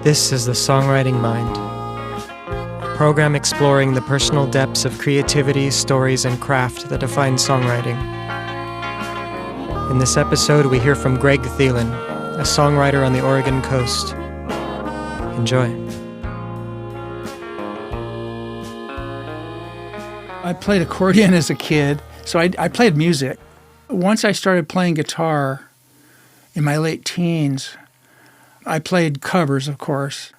This is the Songwriting Mind, a program exploring the personal depths of creativity, stories, and craft that define songwriting. In this episode, we hear from Greg Thelen, a songwriter on the Oregon coast. Enjoy. I played accordion as a kid, so I played music. Once I started playing guitar in my late teens, I played covers, of course,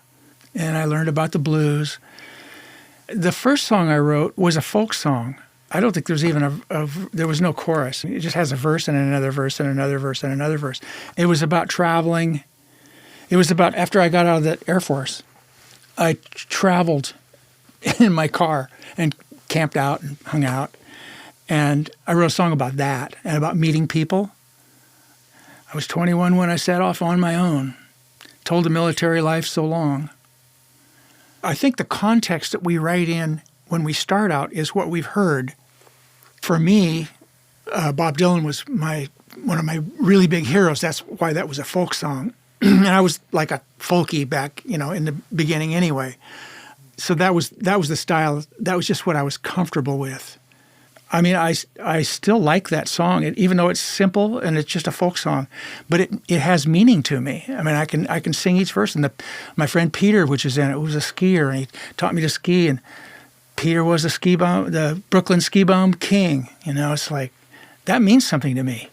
and I learned about the blues. The first song I wrote was a folk song. I don't think there's even there was no chorus. It just has a verse and another verse and another verse and another verse. It was about traveling. It was about after I got out of the Air Force, I traveled in my car and camped out and hung out. And I wrote a song about that and about meeting people. I was 21 when I set off on my own. Told the military life so long. I think the context that we write in when we start out is what we've heard. For me, Bob Dylan was one of my really big heroes. That's why that was a folk song. And I was like a folkie back, in the beginning anyway. So that was the style. That was just what I was comfortable with. I mean, I still like that song, even though it's simple and it's just a folk song, but it has meaning to me. I mean, I can sing each verse. And my friend Peter, which is in it, was a skier, and he taught me to ski. And Peter was the Brooklyn ski bum king. It's like that means something to me.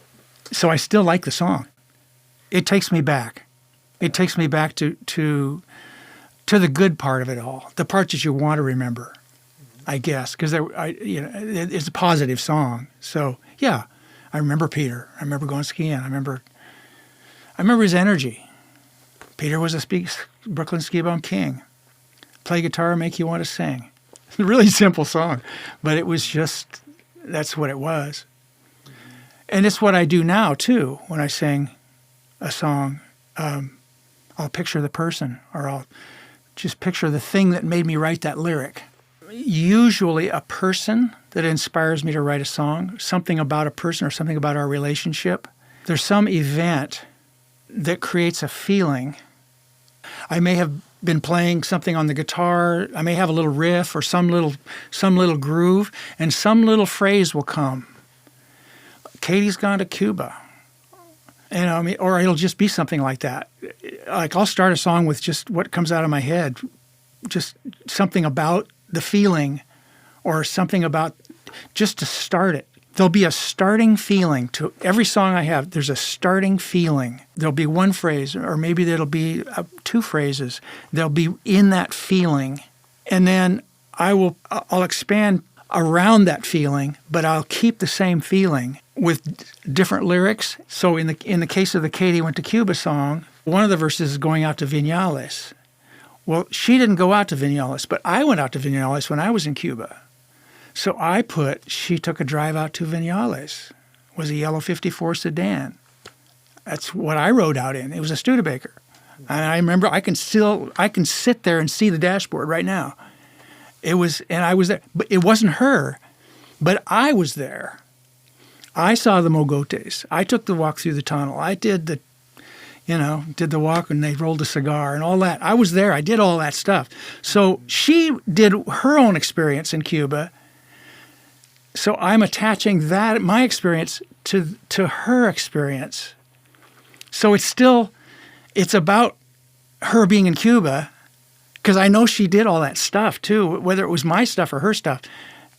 So I still like the song. It takes me back. It takes me back to the good part of it all, the part that you want to remember. I guess, because it's a positive song. So yeah, I remember Peter. I remember going skiing. I remember his energy. Peter was a Brooklyn ski bum king. Play guitar, make you want to sing. It's a really simple song, but it was just, that's what it was. And it's what I do now too. When I sing a song, I'll picture the person, or I'll just picture the thing that made me write that lyric. Usually a person that inspires me to write a song, something about a person or something about our relationship. There's some event that creates a feeling. I may have been playing something on the guitar. I may have a little riff or some little groove, and some little phrase will come. Katie's gone to Cuba. Or it'll just be something like that. Like I'll start a song with just what comes out of my head, just something about the feeling, or something about just to start it. There'll be a starting feeling to every song I have. There's a starting feeling. There'll be one phrase, or maybe there'll be two phrases. They'll be in that feeling, and then I'll expand around that feeling, but I'll keep the same feeling with different lyrics. So in the case of the Katie Went to Cuba song, one of the verses is going out to Viñales. Well, she didn't go out to Viñales, but I went out to Viñales when I was in Cuba. So I she took a drive out to Viñales. It was a yellow 54 sedan. That's what I rode out in. It was a Studebaker. And I remember I can sit there and see the dashboard right now. I was there. But it wasn't her, but I was there. I saw the Mogotes. I took the walk through the tunnel. I did the walk and they rolled a cigar and all that. I was there. I did all that stuff. So she did her own experience in Cuba. So I'm attaching my experience to her experience. So it's about her being in Cuba, because I know she did all that stuff too, whether it was my stuff or her stuff.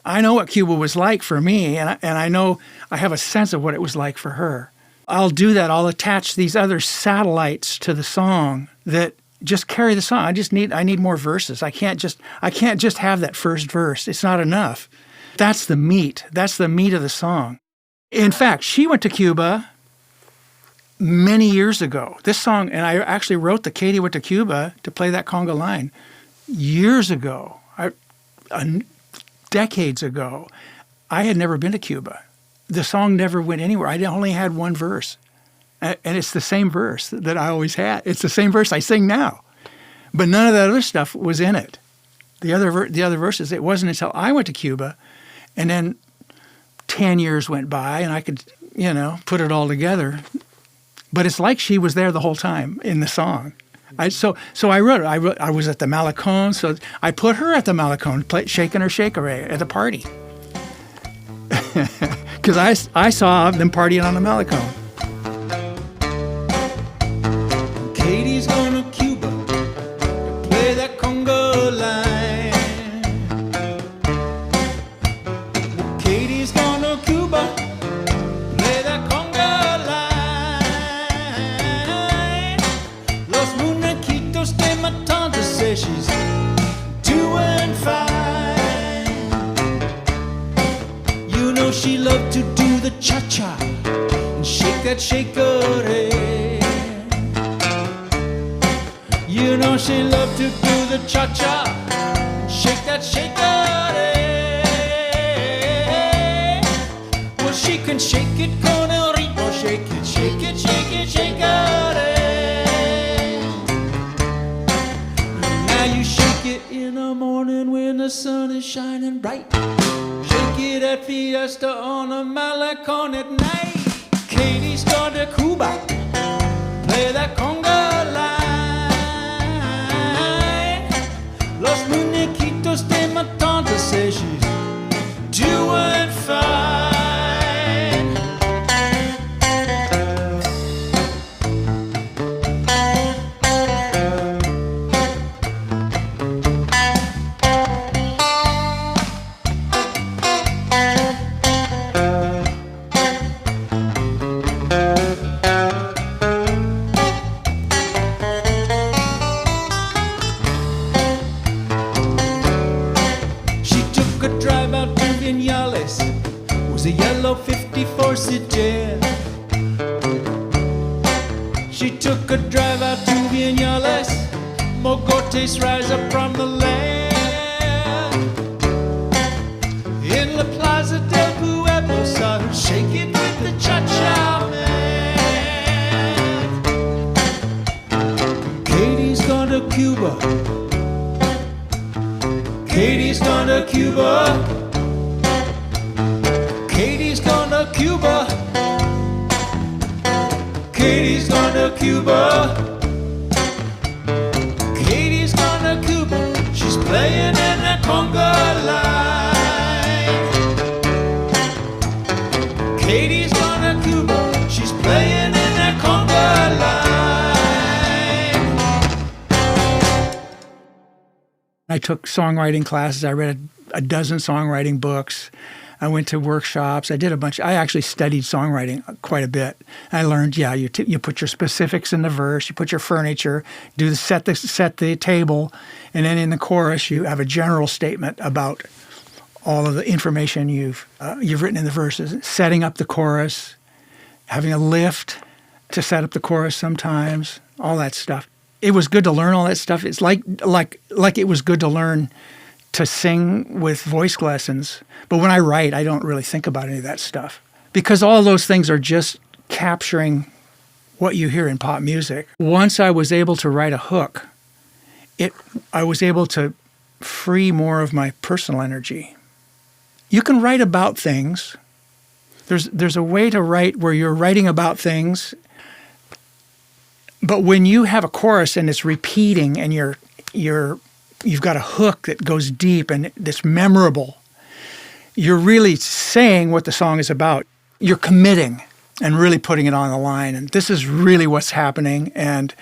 I know what Cuba was like for me, and I know I have a sense of what it was like for her. I'll do that. I'll attach these other satellites to the song that just carry the song. I need more verses. I can't just have that first verse. It's not enough. That's the meat. That's the meat of the song. In fact, she went to Cuba many years ago. This song, and I actually wrote the Katie Went to Cuba to play that conga line years ago, decades ago. I had never been to Cuba. The song never went anywhere. I only had one verse. And it's the same verse that I always had. It's the same verse I sing now. But none of that other stuff was in it. The other verses, it wasn't until I went to Cuba, and then 10 years went by and I could, put it all together. But it's like she was there the whole time in the song. So I wrote it. I was at the Malecone, so I put her at the Malecone, shaking her shaker at the party. Because I saw them partying on the Malecone. Katie's gonna Cuba to play that conga line. Katie's gonna Cuba, play that conga line. Los muñequitos de Matanza say she's doing fine. You know she loved to do the cha-cha and shake that shaker. You know she loved to do the cha-cha, shake that shaker. Well, she can shake it con el ritmo, shake it, shake it, shake it, shake it. Now you shake it in the morning when the sun is shining bright. Shake it at Fiesta on a Malecon at night. Katie's gone to Cuba, play that conga line. Los muñequitos de Matanza say she's doing fine. A yellow 54 sedan. She took a drive out to Vinales. Mogotes rise up from the land. In La Plaza del Pueblo, saw her shake it with the cha-cha man. Katie's gone to Cuba. Katie's gone to Cuba. Katie's gone to Cuba. Katie's gone to Cuba. Katie's gone to Cuba. She's playing in the conga line. Katie's gone to Cuba. She's playing in the conga line. I took songwriting classes. I read a dozen songwriting books. I went to workshops. I did a bunch. I actually studied songwriting quite a bit. I learned, you put your specifics in the verse, you put your furniture, set the table, and then in the chorus you have a general statement about all of the information you've written in the verses. Setting up the chorus, having a lift to set up the chorus sometimes, all that stuff. It was good to learn all that stuff. It's like it was good to learn to sing with voice lessons. But when I write, I don't really think about any of that stuff because all those things are just capturing what you hear in pop music. Once I was able to write a hook, I was able to free more of my personal energy. You can write about things. There's a way to write where you're writing about things, but when you have a chorus and it's repeating and you've got a hook that goes deep and that's memorable, you're really saying what the song is about. You're committing and really putting it on the line. And this is really what's happening. And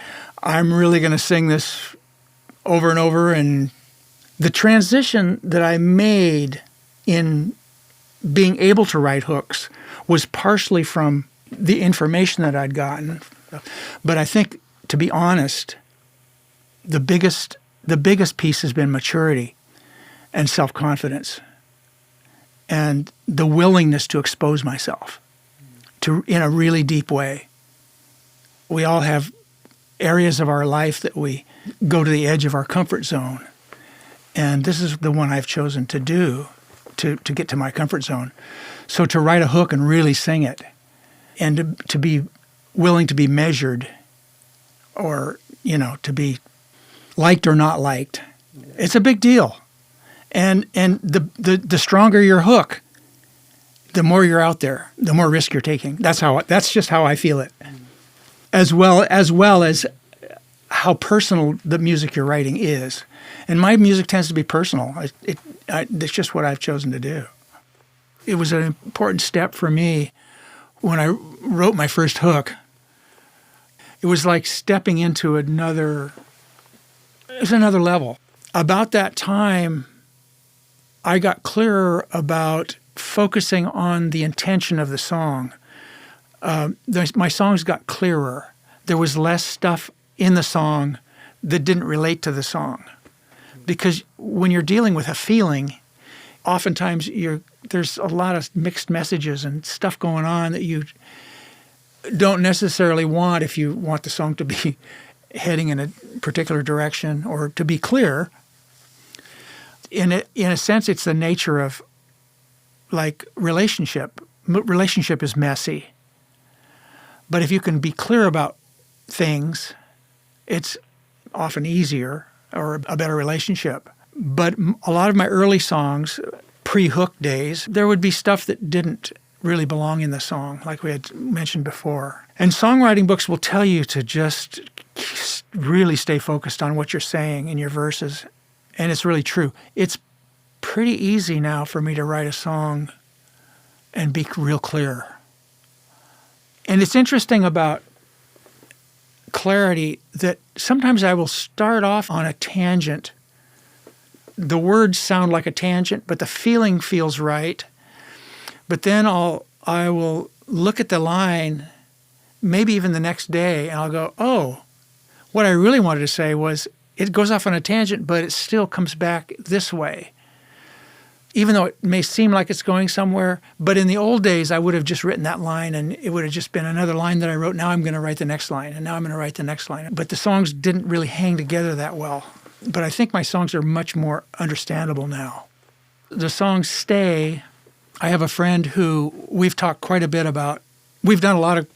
I'm really going to sing this over and over. And the transition that I made in being able to write hooks was partially from the information that I'd gotten. But I think, to be honest, the biggest piece has been maturity and self-confidence and the willingness to expose myself in a really deep way. We all have areas of our life that we go to the edge of our comfort zone. And this is the one I've chosen to do to get to my comfort zone. So to write a hook and really sing it and to be willing to be measured or, to be liked or not liked, it's a big deal. And the stronger your hook, the more you're out there, the more risk you're taking. That's just how I feel it. As well as how personal the music you're writing is. And my music tends to be personal. It's just what I've chosen to do. It was an important step for me when I wrote my first hook. It was like stepping into another level. About that time, I got clearer about focusing on the intention of the song. My songs got clearer. There was less stuff in the song that didn't relate to the song. Because when you're dealing with a feeling, oftentimes there's a lot of mixed messages and stuff going on that you don't necessarily want if you want the song to be heading in a particular direction or to be clear. In a sense, it's the nature of like relationship. Relationship is messy. But if you can be clear about things, it's often easier or a better relationship. But a lot of my early songs, pre-hook days, there would be stuff that didn't really belong in the song, like we had mentioned before. And songwriting books will tell you to just really stay focused on what you're saying in your verses. And it's really true. It's pretty easy now for me to write a song and be real clear. And it's interesting about clarity that sometimes I will start off on a tangent. The words sound like a tangent, but the feeling feels right. But then I will look at the line, maybe even the next day, and I'll go, oh, what I really wanted to say was, it goes off on a tangent, but it still comes back this way. Even though it may seem like it's going somewhere, but in the old days, I would have just written that line and it would have just been another line that I wrote. Now I'm going to write the next line, and now I'm going to write the next line. But the songs didn't really hang together that well. But I think my songs are much more understandable now. The song Stay, I have a friend who we've talked quite a bit about. We've done a lot of,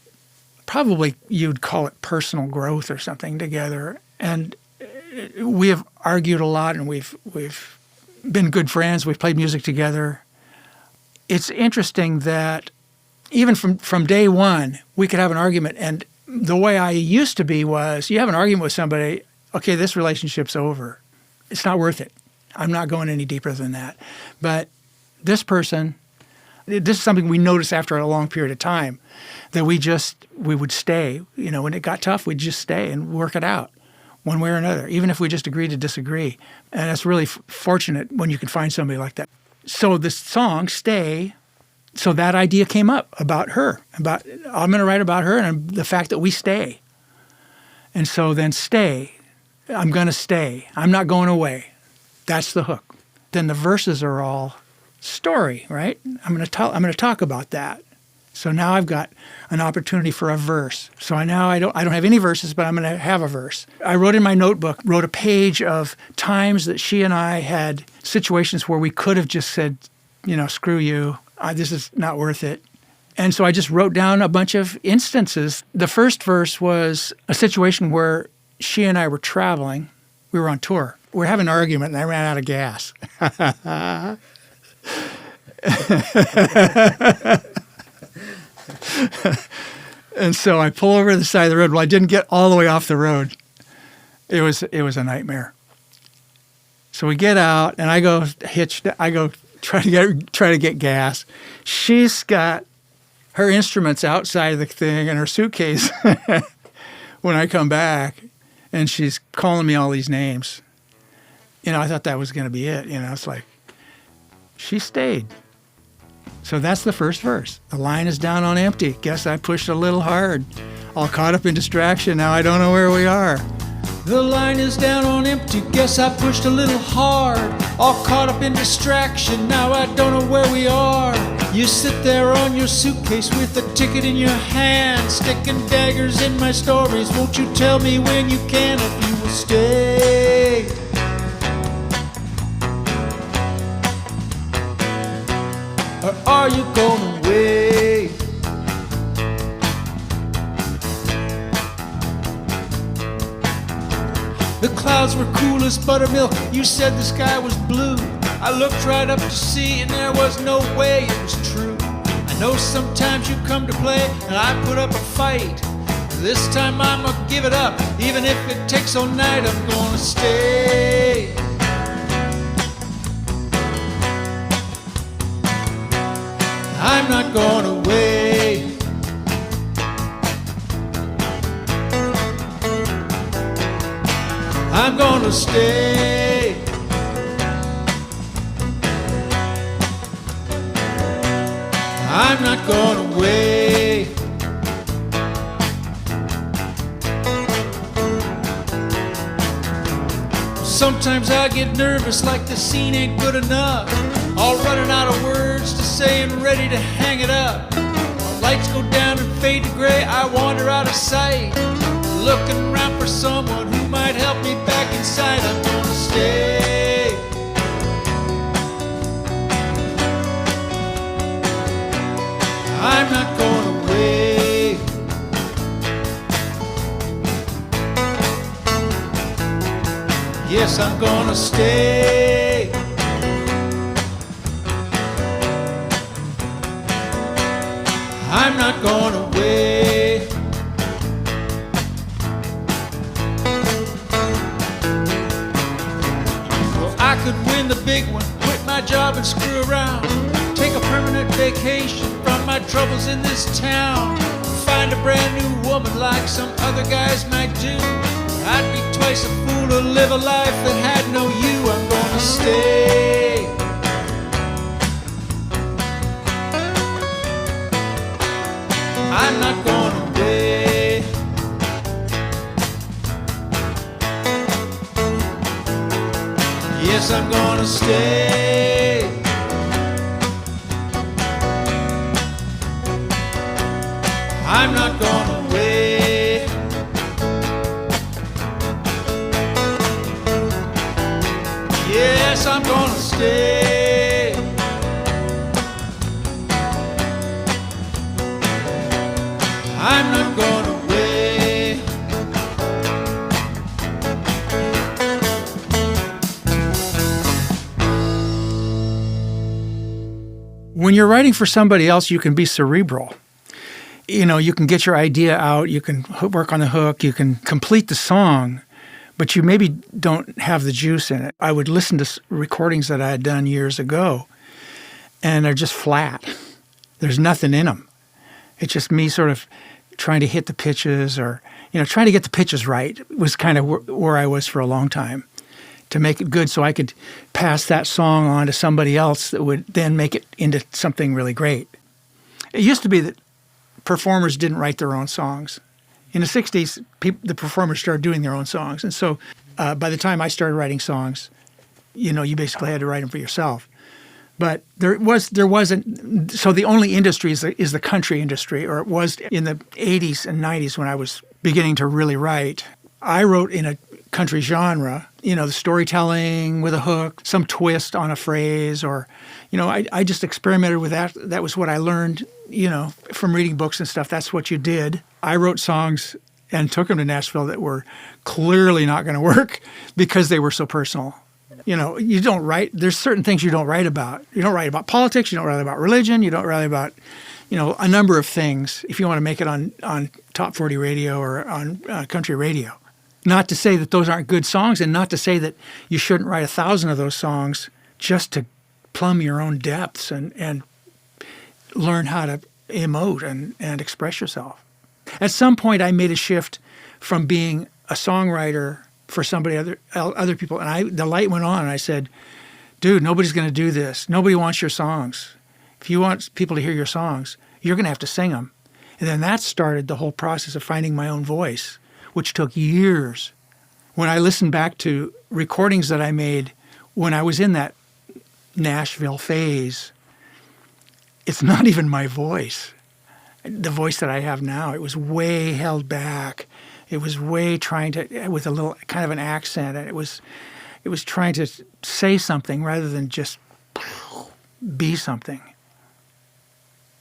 probably you'd call it personal growth or something together. And we have argued a lot, and we've been good friends. We've played music together. It's interesting that even from day one, we could have an argument. And the way I used to be was, you have an argument with somebody, okay, this relationship's over. It's not worth it. I'm not going any deeper than that. But this person, this is something we noticed after a long period of time, that we would stay. You know, when it got tough, we'd just stay and work it out one way or another, even if we just agreed to disagree. And it's really fortunate when you can find somebody like that. So the song, Stay, so that idea came up about her, about I'm going to write about her and the fact that we stay. And so then Stay, I'm going to stay. I'm not going away. That's the hook. Then the verses are all story, right? I'm going to talk about that. So now I've got an opportunity for a verse. So I don't have any verses, but I'm going to have a verse. I wrote in my notebook, wrote a page of times that she and I had situations where we could have just said, screw you, this is not worth it. And so I just wrote down a bunch of instances. The first verse was a situation where she and I were traveling. We were on tour. We were having an argument, and I ran out of gas. And so I pull over to the side of the road. Well, I didn't get all the way off the road. It was a nightmare. So we get out, and I go try to get gas. She's got her instruments outside of the thing and her suitcase when I come back, and she's calling me all these names. I thought that was going to be it. It's like, she stayed. So that's the first verse. The line is down on empty. Guess I pushed a little hard. All caught up in distraction. Now I don't know where we are. The line is down on empty. Guess I pushed a little hard. All caught up in distraction. Now I don't know where we are. You sit there on your suitcase with a ticket in your hand, sticking daggers in my stories. Won't you tell me when you can if you will stay? Or are you going away? The clouds were cool as buttermilk. You said the sky was blue. I looked right up to see, and there was no way it was true. I know sometimes you come to play, and I put up a fight. This time I'ma give it up, even if it takes all night, I'm gonna stay. I'm not going away. I'm gonna stay. I'm not going away. Sometimes I get nervous like the scene ain't good enough. All running out of words to say and ready to hang it up. Lights go down and fade to gray, I wander out of sight, looking around for someone who might help me back inside. I'm gonna stay. I'm not going away. Yes, I'm gonna stay. I'm not going away. Well, I could win the big one, quit my job and screw around, take a permanent vacation from my troubles in this town, find a brand new woman like some other guys might do. I'd be twice a fool to live a life that had no you. I'm gonna stay. I'm not going away. Yes, I'm gonna stay. I'm not going away. Yes, I'm gonna stay. I'm not going away. When you're writing for somebody else, you can be cerebral. You know, you can get your idea out, you can work on the hook, you can complete the song, but you maybe don't have the juice in it. I would listen to recordings that I had done years ago, and they're just flat. There's nothing in them. It's just me sort of trying to hit the pitches, or, you know, trying to get the pitches right was kind of where I was for a long time, to make it good so I could pass that song on to somebody else that would then make it into something really great. It used to be that performers didn't write their own songs. In the 60s, the performers started doing their own songs. And so by the time I started writing songs, you know, you basically had to write them for yourself. But there wasn't, so the only industry is the country industry, or it was in the 80s and 90s when I was beginning to really write. I wrote in a country genre, you know, the storytelling with a hook, some twist on a phrase, or, you know, I just experimented with that. That was what I learned, you know, from reading books and stuff. That's what you did. I wrote songs and took them to Nashville that were clearly not going to work because they were so personal. You know, you don't write, there's certain things you don't write about. You don't write about politics, you don't write about religion, you don't write about, you know, a number of things if you want to make it on top 40 radio or on country radio. Not to say that those aren't good songs, and not to say that you shouldn't write 1,000 of those songs just to plumb your own depths and learn how to emote and express yourself. At some point, I made a shift from being a songwriter for other people, and the light went on, and I said, dude, nobody's going to do this. Nobody wants your songs. If you want people to hear your songs, you're going to have to sing them. And then that started the whole process of finding my own voice, which took years. When I listened back to recordings that I made when I was in that Nashville phase, it's not even my voice, the voice that I have now. It was way held back. It was way trying to, with a little kind of an accent. It was trying to say something rather than just be something.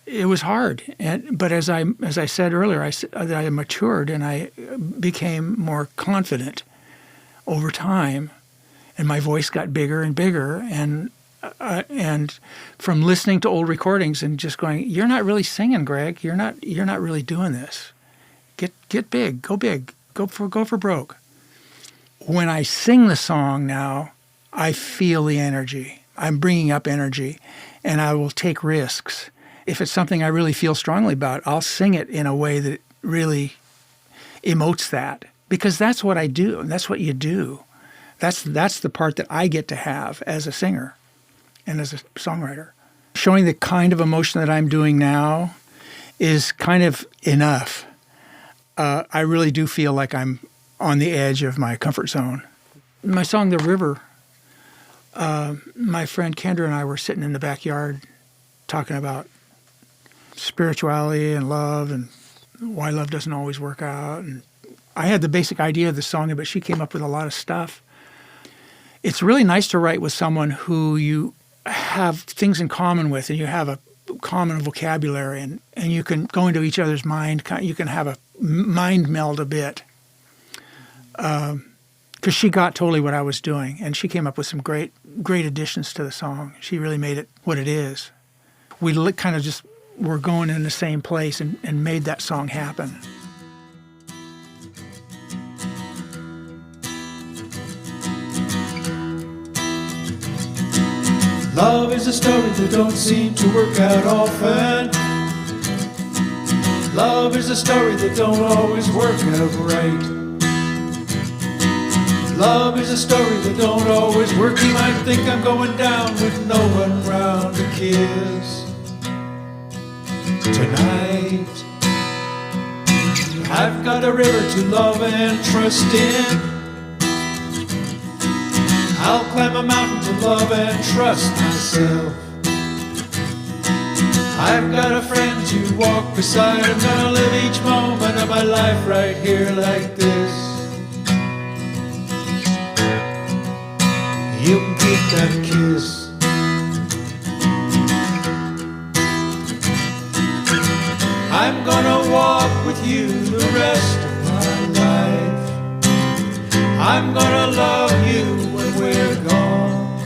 It was hard, but as I said earlier, I matured and I became more confident over time, and my voice got bigger and bigger. And from listening to old recordings and just going, "You're not really singing, Greg. You're not really doing this. Get big, go for broke. When I sing the song now, I feel the energy. I'm bringing up energy, and I will take risks. If it's something I really feel strongly about, I'll sing it in a way that really emotes that, because that's what I do, and that's what you do. That's the part that I get to have as a singer and as a songwriter. Showing the kind of emotion that I'm doing now is kind of enough. I really do feel like I'm on the edge of my comfort zone. My song, The River, my friend Kendra and I were sitting in the backyard talking about spirituality and love and why love doesn't always work out. And I had the basic idea of the song, but she came up with a lot of stuff. It's really nice to write with someone who you have things in common with, and you have a common vocabulary, and you can go into each other's mind. You can have a mind meld a bit. Because she got totally what I was doing, and she came up with some great additions to the song. She really made it what it is. We kind of just were going in the same place and made that song happen. Love is a story that don't seem to work out often. Love is a story that don't always work out right. Love is a story that don't always work. You might think I'm going down with no one round to kiss. Tonight I've got a river to love and trust in. I'll climb a mountain to love and trust myself. I've got a friend to walk beside. I'm gonna live each moment of my life right here like this. You can keep that kiss. I'm gonna walk with you the rest of my life. I'm gonna love you when we're gone.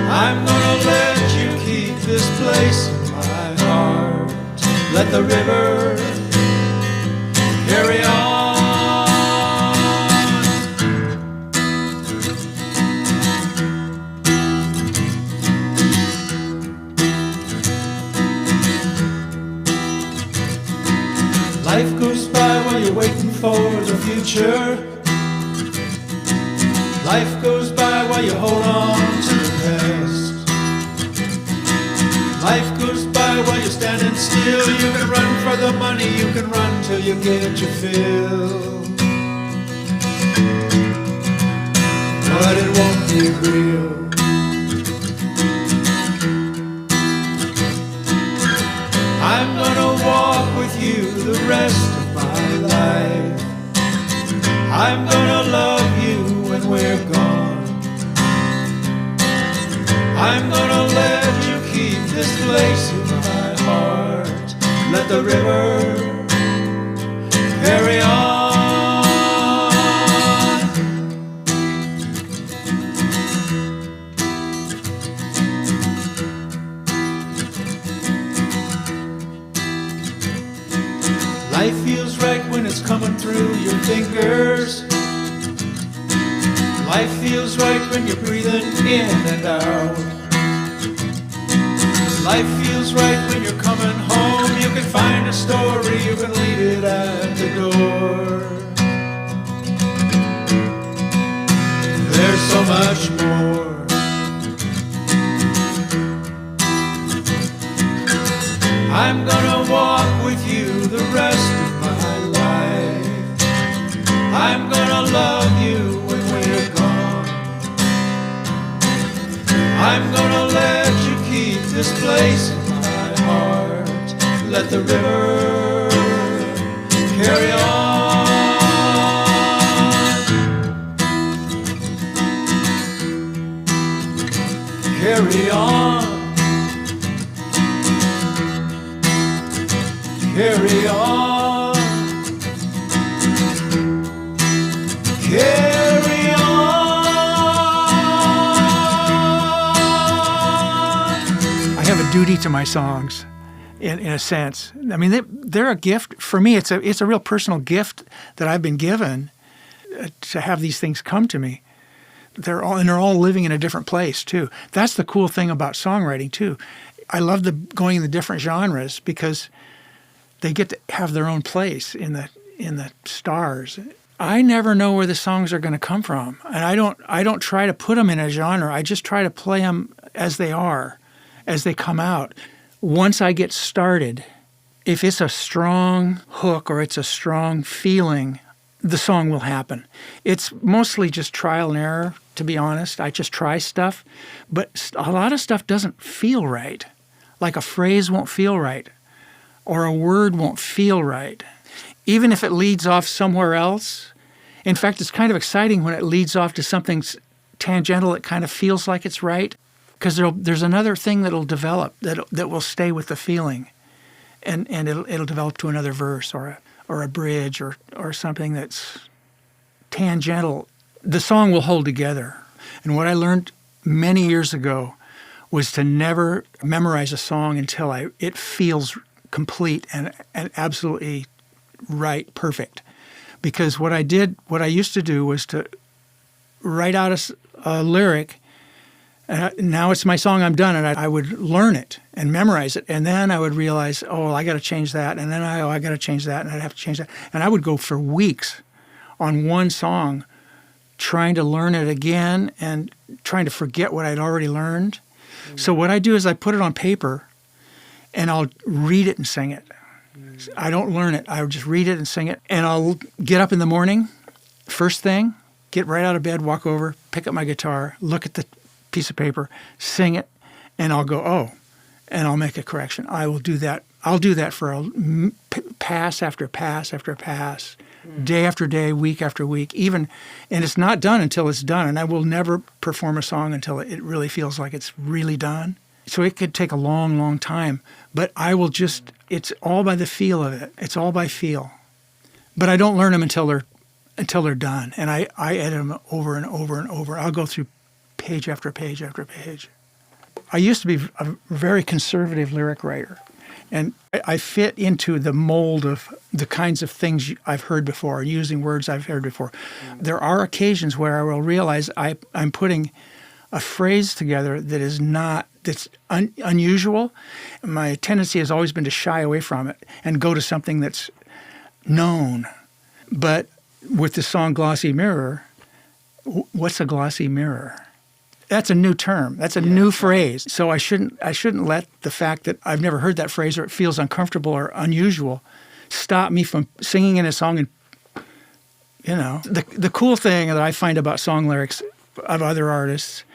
I'm gonna let you keep this place in my heart. Let the river carry on. Life goes by while you're waiting for the future. Life goes by while you hold on to the past. Life goes by while you're standing still. You can run for the money, you can run till you get your fill. But it won't be real. I'm gonna walk with you the rest of my life. I'm gonna love you when we're gone. I'm gonna let you keep this place in my heart. Let the river carry on. Life feels right when it's coming through your fingers. Life feels right when you're breathing in and out. Life feels right when you're coming home. You can find a story, you can leave it at the door. There's so much more. I'm gonna walk with you the rest of my life. I'm gonna love you when we're gone. I'm gonna let you keep this place in my heart. Let the river carry on. Carry on. Carry on. Carry on. I have a duty to my songs. in a sense. I mean, they're a gift. For me, it's a real personal gift that I've been given to have these things come to me. They're all living in a different place, too. That's the cool thing about songwriting, too. I love going in the different genres because they get to have their own place in the stars. I never know where the songs are going to come from, and I don't try to put them in a genre. I just try to play them as they are, as they come out. Once I get started, if it's a strong hook or it's a strong feeling, the song will happen. It's mostly just trial and error, to be honest. I just try stuff, but a lot of stuff doesn't feel right. Like a phrase won't feel right, or a word won't feel right. Even if it leads off somewhere else. In fact, it's kind of exciting when it leads off to something tangential. It kind of feels like it's right, because there's another thing that'll develop that will stay with the feeling, and it'll develop to another verse or a bridge or something that's tangential. The song will hold together. And what I learned many years ago was to never memorize a song until it feels complete and absolutely right, perfect. Because what I used to do was to write out a lyric, and now it's my song, I'm done, and I would learn it and memorize it, and then I would realize, oh, I got to change that, and then I got to change that, and I'd have to change that. And I would go for weeks on one song trying to learn it again and trying to forget what I'd already learned. So what I do is I put it on paper, and I'll read it and sing it. I don't learn it. I just read it and sing it. And I'll get up in the morning, first thing, get right out of bed, walk over, pick up my guitar, look at the piece of paper, sing it, and I'll go, oh, and I'll make a correction. I will do that. I'll do that for pass after pass after pass, day after day, week after week, and it's not done until it's done. And I will never perform a song until it really feels like it's really done. So it could take a long, long time, but it's all by the feel of it. It's all by feel. But I don't learn them until they're done. And I edit them over and over and over. I'll go through page after page after page. I used to be a very conservative lyric writer, and I fit into the mold of the kinds of things I've heard before, using words I've heard before. There are occasions where I will realize I'm putting a phrase together that's unusual. My tendency has always been to shy away from it and go to something that's known. But with the song Glossy Mirror, what's a glossy mirror? That's a new term. That's a new phrase. So I shouldn't let the fact that I've never heard that phrase or it feels uncomfortable or unusual stop me from singing in a song. And the cool thing that I find about song lyrics of other artists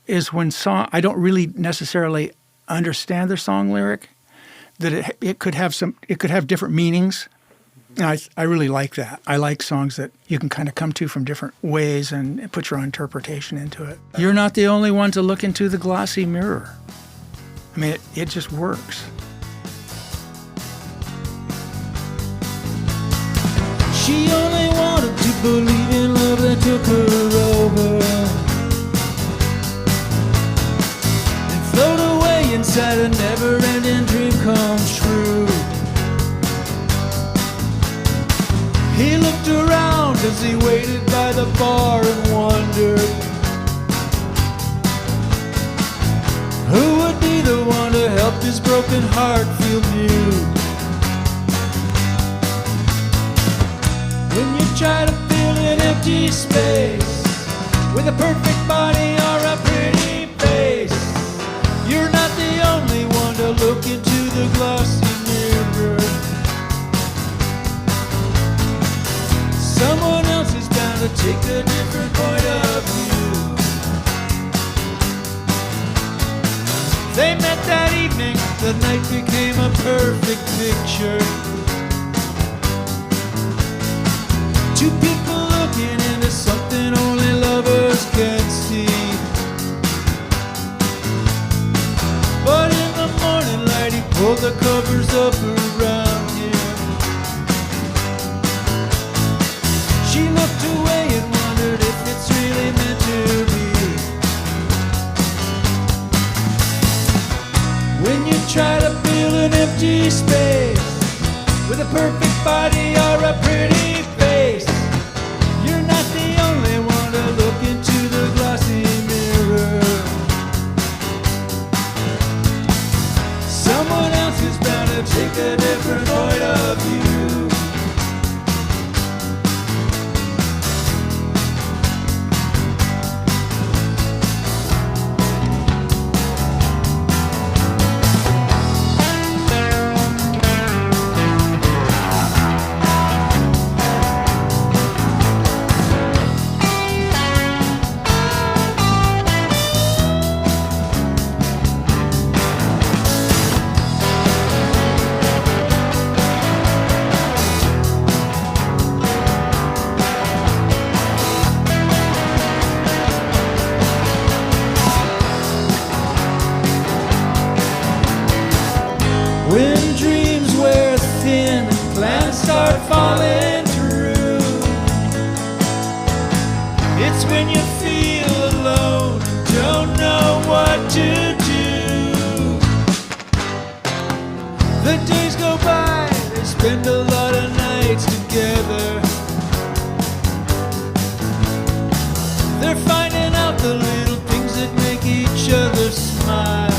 is when I don't really necessarily understand their song lyric, that it could have different meanings. And I really like that. I like songs that you can kind of come to from different ways and put your own interpretation into it. You're not the only one to look into the glossy mirror. I mean, it just works. She only wanted to believe in love that took her over and float away inside a never-ending dream come true. He looked around as he waited by the bar and wondered who would be the one to help his broken heart feel new. When you try to fill an empty space with a perfect body or a pretty face, you're not the only one to look into the glossy mirror. Someone else is bound to take a different point of view. They met that evening, the night became a perfect picture. Two people looking into something only lovers can see. But in the morning light he pulled the covers up around him. She looked away and wondered if it's really meant to be. When you try to fill an empty empty space with a perfect body or a pretty face. You're not the only one to look into the glossy mirror. Someone else is bound to take a different point of view. When dreams wear thin and plans start falling through, it's when you feel alone and don't know what to do. The days go by, they spend a lot of nights together. They're finding out the little things that make each other smile.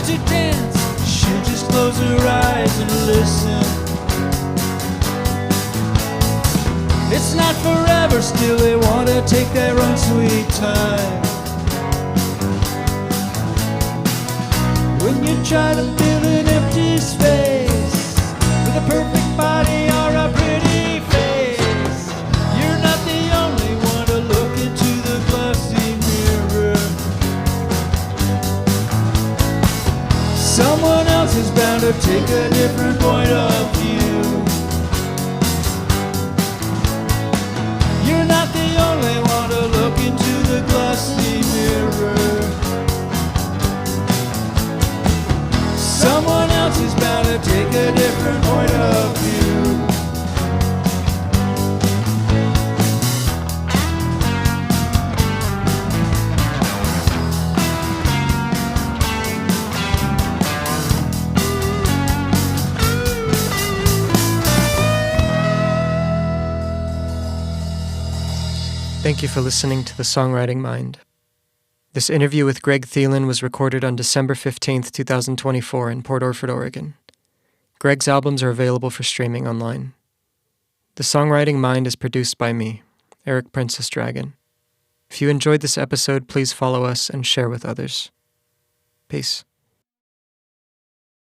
To dance, she'll just close her eyes and listen. It's not forever, still they want to take their own sweet time. When you try to fill an empty space with a perfect body or a pretty face, you're not the only one to look into the glossy mirror. Someone else is bound to take a different point of view. You're not the only one to look into the glossy mirror. Someone else is bound to take a different point of view. Thank you for listening to the Songwriting Mind. This interview with Greg Thelen was recorded on December 15th, 2024 in Port Orford, Oregon. Greg's albums are available for streaming online. The Songwriting Mind is produced by me, Eric Princess Dragon. If you enjoyed this episode, please follow us and share with others. Peace.